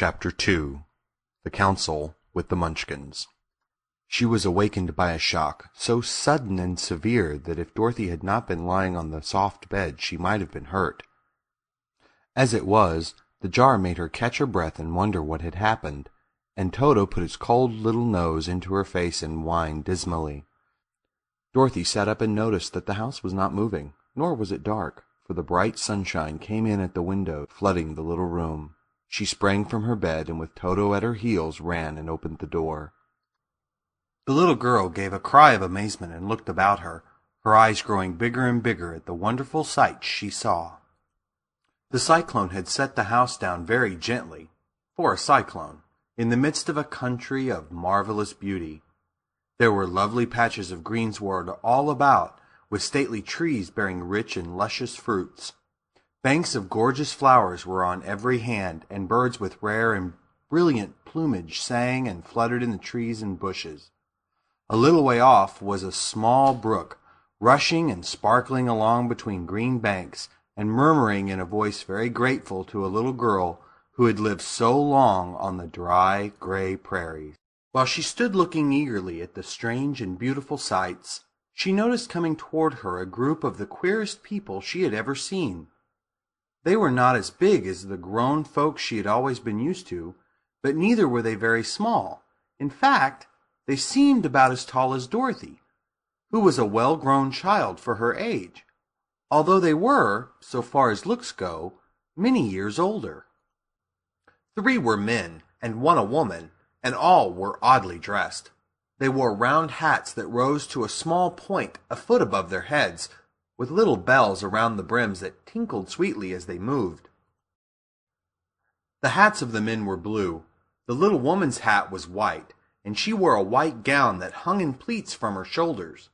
Chapter 2. The Council with the Munchkins. She was awakened by a shock, so sudden and severe that if Dorothy had not been lying on the soft bed she might have been hurt. As it was, the jar made her catch her breath and wonder what had happened, and Toto put his cold little nose into her face and whined dismally. Dorothy sat up and noticed that the house was not moving, nor was it dark, for the bright sunshine came in at the window, flooding the little room. She sprang from her bed, and with Toto at her heels ran and opened the door. The little girl gave a cry of amazement and looked about her, her eyes growing bigger and bigger at the wonderful sights she saw. The cyclone had set the house down very gently, for a cyclone, in the midst of a country of marvelous beauty. There were lovely patches of greensward all about, with stately trees bearing rich and luscious fruits. Banks of gorgeous flowers were on every hand, and birds with rare and brilliant plumage sang and fluttered in the trees and bushes. A little way off was a small brook, rushing and sparkling along between green banks, and murmuring in a voice very grateful to a little girl who had lived so long on the dry, gray prairies. While she stood looking eagerly at the strange and beautiful sights, she noticed coming toward her a group of the queerest people she had ever seen. They were not as big as the grown folks she had always been used to, but neither were they very small. In fact, they seemed about as tall as Dorothy, who was a well-grown child for her age, although they were, so far as looks go, many years older. 3 were men, and 1 a woman, and all were oddly dressed. They wore round hats that rose to a small point a foot above their heads, with little bells around the brims that tinkled sweetly as they moved. The hats of the men were blue. The little woman's hat was white, and she wore a white gown that hung in pleats from her shoulders.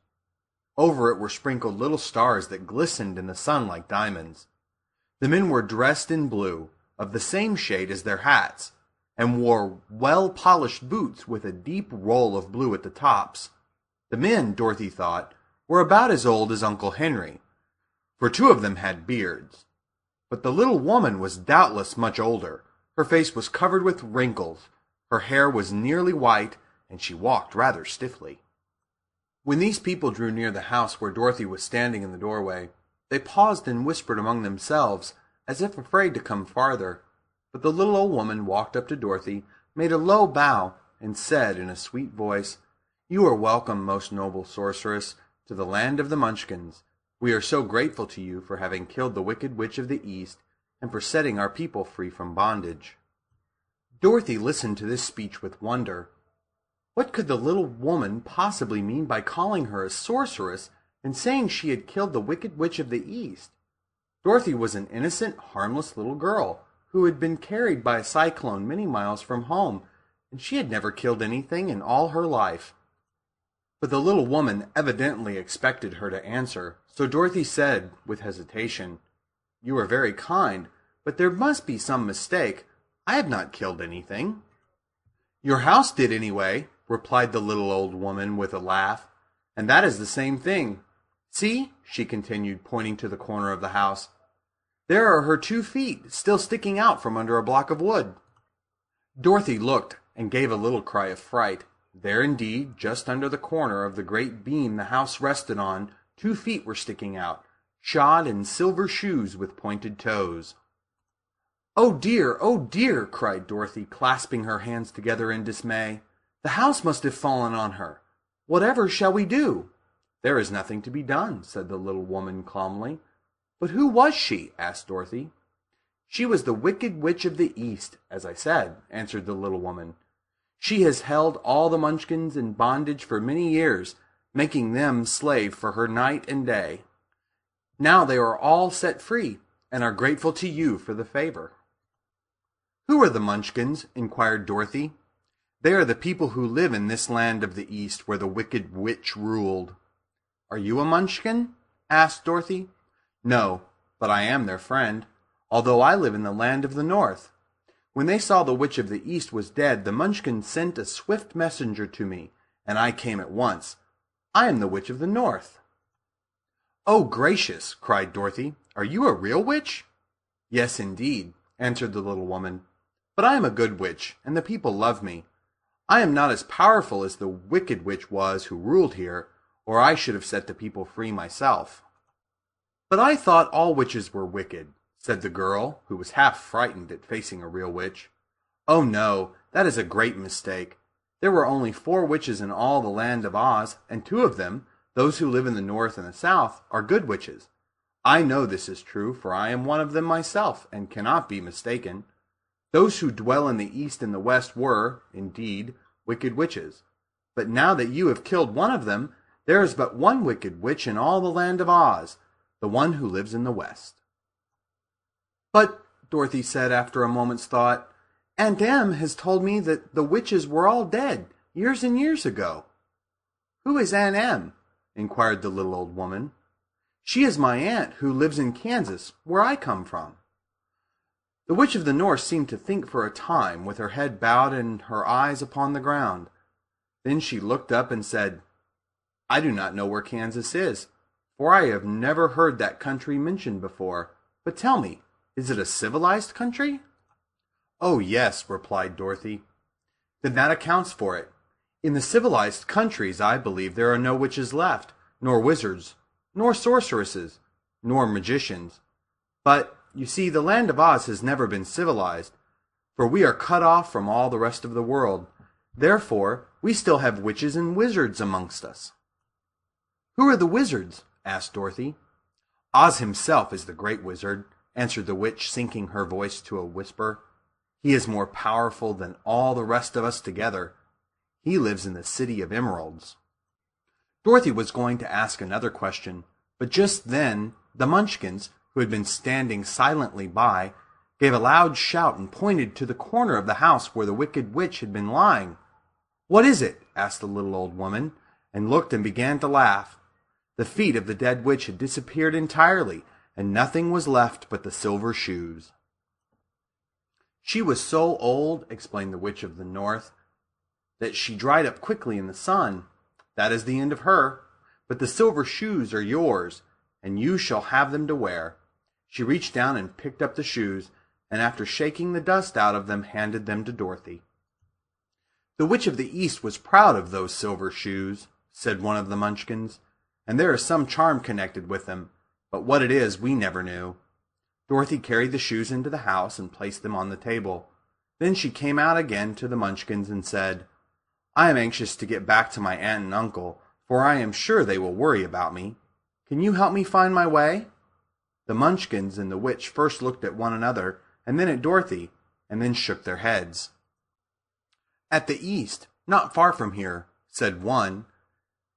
Over it were sprinkled little stars that glistened in the sun like diamonds. The men were dressed in blue, of the same shade as their hats, and wore well-polished boots with a deep roll of blue at the tops. The men, Dorothy thought, were about as old as Uncle Henry, for 2 of them had beards. But the little woman was doubtless much older. Her face was covered with wrinkles, her hair was nearly white, and she walked rather stiffly. When these people drew near the house where Dorothy was standing in the doorway, they paused and whispered among themselves, as if afraid to come farther. But the little old woman walked up to Dorothy, made a low bow, and said in a sweet voice, "You are welcome, most noble sorceress, to the land of the Munchkins. We are so grateful to you for having killed the wicked witch of the East, and for setting our people free from bondage." Dorothy listened to this speech with wonder. What could the little woman possibly mean by calling her a sorceress and saying she had killed the wicked witch of the East? Dorothy was an innocent, harmless little girl who had been carried by a cyclone many miles from home, and she had never killed anything in all her life. But the little woman evidently expected her to answer, so Dorothy said, with hesitation, "You are very kind, but there must be some mistake. I have not killed anything." "Your house did anyway," replied the little old woman with a laugh, "and that is the same thing. See," she continued, pointing to the corner of the house, "there are her 2 feet still sticking out from under a block of wood." Dorothy looked and gave a little cry of fright. There indeed, just under the corner of the great beam the house rested on, 2 feet were sticking out, shod in silver shoes with pointed toes. "Oh dear!" cried Dorothy, clasping her hands together in dismay. "The house must have fallen on her. Whatever shall we do?" "There is nothing to be done," said the little woman calmly. "But who was she?" asked Dorothy. "She was the wicked witch of the East, as I said," answered the little woman. "She has held all the Munchkins in bondage for many years, making them slave for her night and day. Now they are all set free, and are grateful to you for the favor." "Who are the Munchkins?" inquired Dorothy. "They are the people who live in this land of the East where the wicked witch ruled." "Are you a Munchkin?" asked Dorothy. "No, but I am their friend, although I live in the land of the North. When they saw the witch of the East was dead, the Munchkins sent a swift messenger to me, and I came at once. I am the witch of the North." "Oh, gracious!" cried Dorothy. "Are you a real witch?" "Yes, indeed," answered the little woman. But I am a good witch, and the people love me. I am not as powerful as the wicked witch was who ruled here, or I should have set the people free myself." "But I thought all witches were wicked," said the girl, who was half frightened at facing a real witch. "Oh no, that is a great mistake. There were only 4 witches in all the land of Oz, and 2 of them, those who live in the north and the south, are good witches. I know this is true, for I am one of them myself, and cannot be mistaken. Those who dwell in the east and the west were, indeed, wicked witches. But now that you have killed one of them, there is but one wicked witch in all the land of Oz, the one who lives in the west." "But," Dorothy said after a moment's thought, "Aunt Em has told me that the witches were all dead, years and years ago." "Who is Aunt Em?" inquired the little old woman. "She is my aunt who lives in Kansas, where I come from." The Witch of the North seemed to think for a time, with her head bowed and her eyes upon the ground. Then she looked up and said, "I do not know where Kansas is, for I have never heard that country mentioned before. But tell me, is it a civilized country?" "Oh, yes," replied Dorothy. "Then that accounts for it. In the civilized countries, I believe there are no witches left, nor wizards, nor sorceresses, nor magicians. But, you see, the land of Oz has never been civilized, for we are cut off from all the rest of the world. Therefore, we still have witches and wizards amongst us." "Who are the wizards?" asked Dorothy. "Oz himself is the great wizard," answered the witch, sinking her voice to a whisper. "He is more powerful than all the rest of us together. He lives in the City of Emeralds." Dorothy was going to ask another question, but just then the Munchkins, who had been standing silently by, gave a loud shout and pointed to the corner of the house where the wicked witch had been lying. "What is it?" asked the little old woman, and looked and began to laugh. The feet of the dead witch had disappeared entirely, and nothing was left but the silver shoes. "She was so old," explained the Witch of the North, "that she dried up quickly in the sun. That is the end of her. But the silver shoes are yours, and you shall have them to wear." She reached down and picked up the shoes, and after shaking the dust out of them, handed them to Dorothy. "The Witch of the East was proud of those silver shoes," said one of the Munchkins, "and there is some charm connected with them, but what it is we never knew." Dorothy carried the shoes into the house and placed them on the table. Then she came out again to the Munchkins and said, "I am anxious to get back to my aunt and uncle, for I am sure they will worry about me. Can you help me find my way?" The Munchkins and the witch first looked at one another, and then at Dorothy, and then shook their heads. "At the east, not far from here," said one,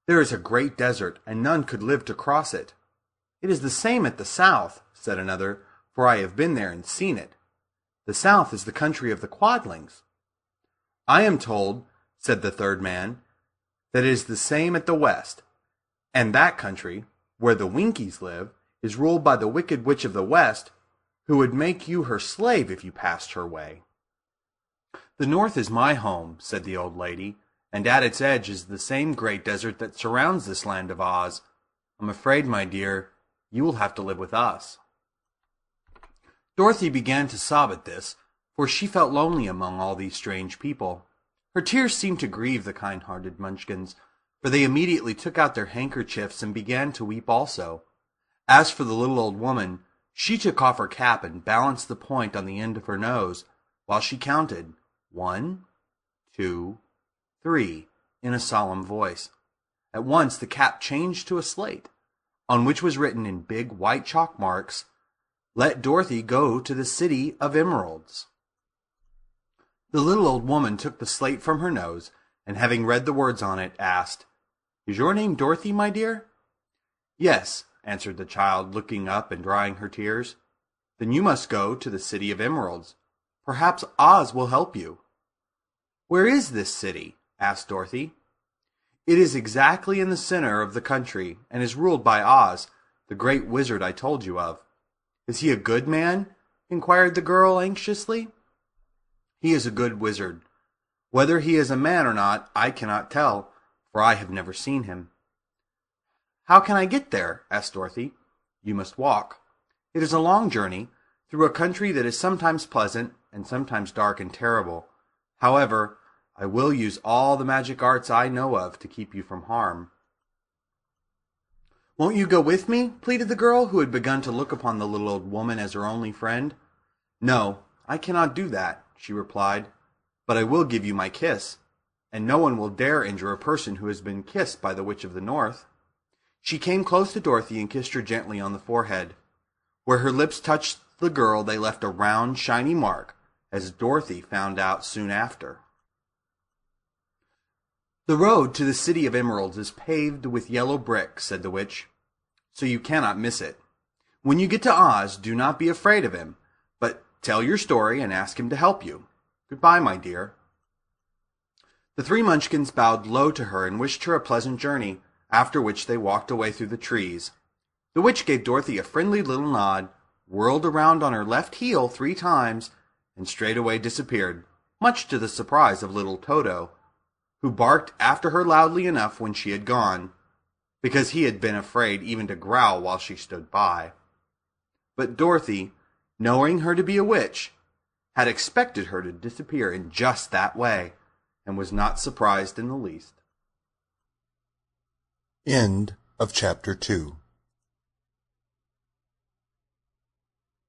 "there is a great desert, and none could live to cross it." "It is the same at the south," said another, "for I have been there and seen it. The south is the country of the Quadlings." "I am told," said the third man, "that it is the same at the west, and that country, where the Winkies live, is ruled by the wicked witch of the west, who would make you her slave if you passed her way." "The north is my home," said the old lady, "and at its edge is the same great desert that surrounds this land of Oz. I'm afraid, my dear, you will have to live with us." Dorothy began to sob at this, for she felt lonely among all these strange people. Her tears seemed to grieve the kind-hearted Munchkins, for they immediately took out their handkerchiefs and began to weep also. As for the little old woman, she took off her cap and balanced the point on the end of her nose, while she counted 1, 2, 3 in a solemn voice. At once the cap changed to a slate, on which was written in big white chalk marks, "Let Dorothy go to the City of Emeralds." The little old woman took the slate from her nose, and having read the words on it, asked, "Is your name Dorothy, my dear?" "Yes," answered the child, looking up and drying her tears. "Then you must go to the City of Emeralds. Perhaps Oz will help you." "Where is this city?" asked Dorothy. "It is exactly in the center of the country, and is ruled by Oz, the great wizard I told you of." "Is he a good man?" inquired the girl anxiously. "He is a good wizard. Whether he is a man or not, I cannot tell, for I have never seen him." "How can I get there?" asked Dorothy. "You must walk. It is a long journey, through a country that is sometimes pleasant and sometimes dark and terrible. However, I will use all the magic arts I know of to keep you from harm." "Won't you go with me?" pleaded the girl, who had begun to look upon the little old woman as her only friend. "No, I cannot do that," she replied, "but I will give you my kiss, and no one will dare injure a person who has been kissed by the Witch of the North." She came close to Dorothy and kissed her gently on the forehead. Where her lips touched the girl, they left a round, shiny mark, as Dorothy found out soon after. "The road to the City of Emeralds is paved with yellow brick," said the witch, "so you cannot miss it. When you get to Oz, do not be afraid of him, but tell your story and ask him to help you. Goodbye, my dear." The three Munchkins bowed low to her and wished her a pleasant journey, after which they walked away through the trees. The witch gave Dorothy a friendly little nod, whirled around on her left heel 3 times, and straightway disappeared, much to the surprise of little Toto, who barked after her loudly enough when she had gone, because he had been afraid even to growl while she stood by. But Dorothy, knowing her to be a witch, had expected her to disappear in just that way, and was not surprised in the least. End of chapter 2.